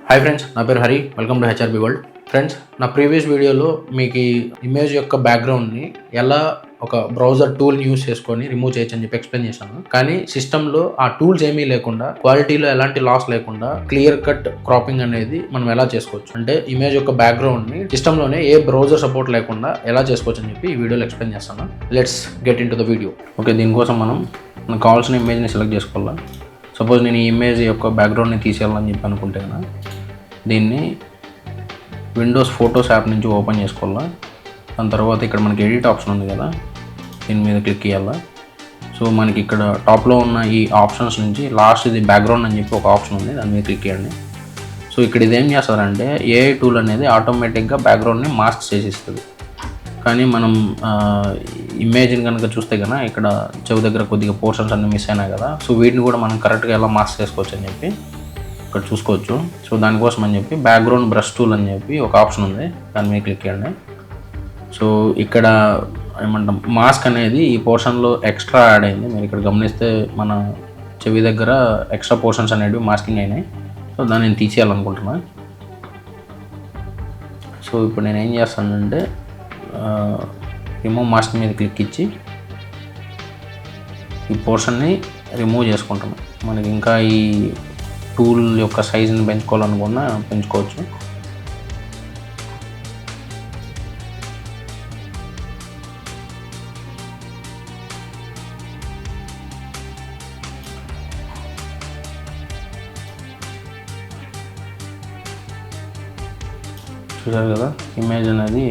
Hi friends, నా పేరు Hari. Welcome to HRB world. Friends, నా ప్రీవియస్ వీడియోలో మీకు ఈ ఇమేజ్ యొక్క బ్యాక్గ్రౌండ్ని ఎలా ఒక బ్రౌజర్ టూల్ని యూస్ చేసుకొని రిమూవ్ చేయొచ్చు అని చెప్పి ఎక్స్ప్లెయిన్ చేశాను. కానీ సిస్టంలో ఆ టూల్స్ ఏమీ లేకుండా, క్వాలిటీలో ఎలాంటి లాస్ లేకుండా క్లియర్ కట్ క్రాపింగ్ అనేది మనం ఎలా చేసుకోవచ్చు అంటే ఇమేజ్ యొక్క బ్యాక్గ్రౌండ్ని సిస్టంలోనే ఏ బ్రౌజర్ సపోర్ట్ లేకుండా ఎలా చేసుకోవచ్చు అని చెప్పి ఈ వీడియోలో ఎక్స్ప్లెయిన్ చేస్తాను. Let's get in to the video. Okay, దీనికోసం మనకు కావాల్సిన ఇమేజ్ని సెలెక్ట్ చేసుకోవాలా. సపోజ్ నేను ఈ ఇమేజ్ యొక్క బ్యాక్గ్రౌండ్ని తీసేయాలని చెప్పి అనుకుంటే కదా, దీన్ని విండోస్ ఫొటోస్ యాప్ నుంచి ఓపెన్ చేసుకోవాలా. దాని తర్వాత ఇక్కడ మనకి ఎడిట్ ఆప్షన్ ఉంది కదా, దీని మీద క్లిక్ చేయాలా. సో మనకి ఇక్కడ టాప్లో ఉన్న ఈ ఆప్షన్స్ నుంచి లాస్ట్ ఇది బ్యాక్గ్రౌండ్ అని చెప్పి ఒక ఆప్షన్ ఉంది, దాని మీద క్లిక్ చేయండి. సో ఇక్కడ ఇదేం చేస్తారంటే ఏఐ టూల్ అనేది ఆటోమేటిక్గా బ్యాక్గ్రౌండ్ని మాస్క్ చేసిస్తుంది. కానీ మనం ఇమేజ్ని కనుక చూస్తే కనుక ఇక్కడ చెవి దగ్గర కొద్దిగా పోర్షన్స్ అన్నీ మిస్ అయినాయి కదా, సో వీటిని కూడా మనం కరెక్ట్గా ఎలా మాస్క్ చేసుకోవచ్చు అని చెప్పి ఇక్కడ చూసుకోవచ్చు. సో దానికోసం అని చెప్పి బ్యాక్గ్రౌండ్ బ్రష్ టూల్ అని చెప్పి ఒక ఆప్షన్ ఉంది, దాని మీద క్లిక్ చేయండి. సో ఇక్కడ ఏమంటాం, మాస్క్ అనేది ఈ పోర్షన్లో ఎక్స్ట్రా యాడ్ అయింది. మీరు ఇక్కడ గమనిస్తే మన చెవి దగ్గర ఎక్స్ట్రా పోర్షన్స్ అనేవి మాస్కింగ్ అయినాయి. సో దాన్ని నేను తీసేయాలనుకుంటున్నా. సో ఇప్పుడు నేను ఏం చేస్తానంటే రిమూవ్ మాస్క్ మీద క్లిక్ ఇచ్చి ఈ పోర్షన్ని రిమూవ్ చేసుకుంటాము. మనకి ఇంకా ఈ టూల్ యొక్క సైజుని పెంచుకోవాలనుకున్నా పెంచుకోవచ్చు. చూసారు కదా, ఇమేజ్ అనేది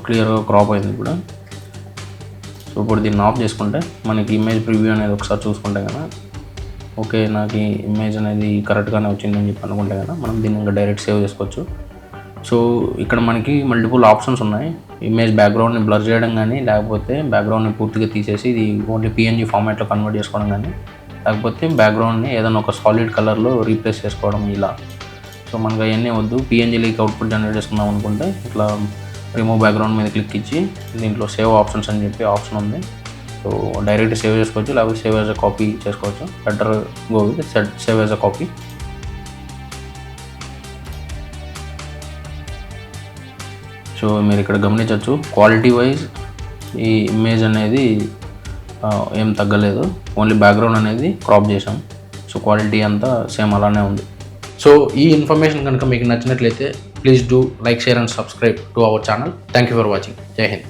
క్లియర్గా క్రాప్ అయింది ఇప్పుడు. సో ఇప్పుడు దీన్ని ఆఫ్ చేసుకుంటే మనకి ఇమేజ్ ప్రివ్యూ అనేది ఒకసారి చూసుకుంటే కదా, ఓకే నాకు ఈ ఇమేజ్ అనేది కరెక్ట్గానే వచ్చిందని చెప్పి అనుకుంటే కదా, మనం దీన్ని ఇంకా డైరెక్ట్ సేవ్ చేసుకోవచ్చు. సో ఇక్కడ మనకి మల్టిపుల్ ఆప్షన్స్ ఉన్నాయి. ఇమేజ్ బ్యాక్గ్రౌండ్ని బ్లర్ చేయడం కానీ, లేకపోతే బ్యాక్గ్రౌండ్ని పూర్తిగా తీసేసి ఇది ఓన్లీ పిఎన్జీ ఫార్మాట్లో కన్వర్ట్ చేసుకోవడం కానీ, లేకపోతే బ్యాక్గ్రౌండ్ని ఏదైనా ఒక సాలిడ్ కలర్లో రీప్లేస్ చేసుకోవడం ఇలా. సో మనకు అవన్నీ వద్దు, పిఎన్జీలోకి అవుట్పుట్ జనరేట్ చేసుకుందాం అనుకుంటే ఇట్లా రిమూవ్ బ్యాక్గ్రౌండ్ మీద క్లిక్ ఇచ్చి దీంట్లో సేవ్ ఆప్షన్స్ అని చెప్పి ఆప్షన్ ఉంది. సో డైరెక్ట్ సేవ్ చేసుకోవచ్చు, లేకపోతే సేవ్ యాజ్ అ కాపీ చేసుకోవచ్చు. Better go with save as a copy. So మీరు ఇక్కడ గమనించవచ్చు, క్వాలిటీ వైజ్ ఈ ఇమేజ్ అనేది ఏం తగ్గలేదు, ఓన్లీ బ్యాక్గ్రౌండ్ అనేది క్రాప్ చేసాం. సో క్వాలిటీ అంతా సేమ్ అలానే ఉంది. సో ఈ ఇన్ఫర్మేషన్ కనుక మీకు నచ్చినట్లయితే please do like, share and subscribe to our channel. Thank you for watching. జై హింద్.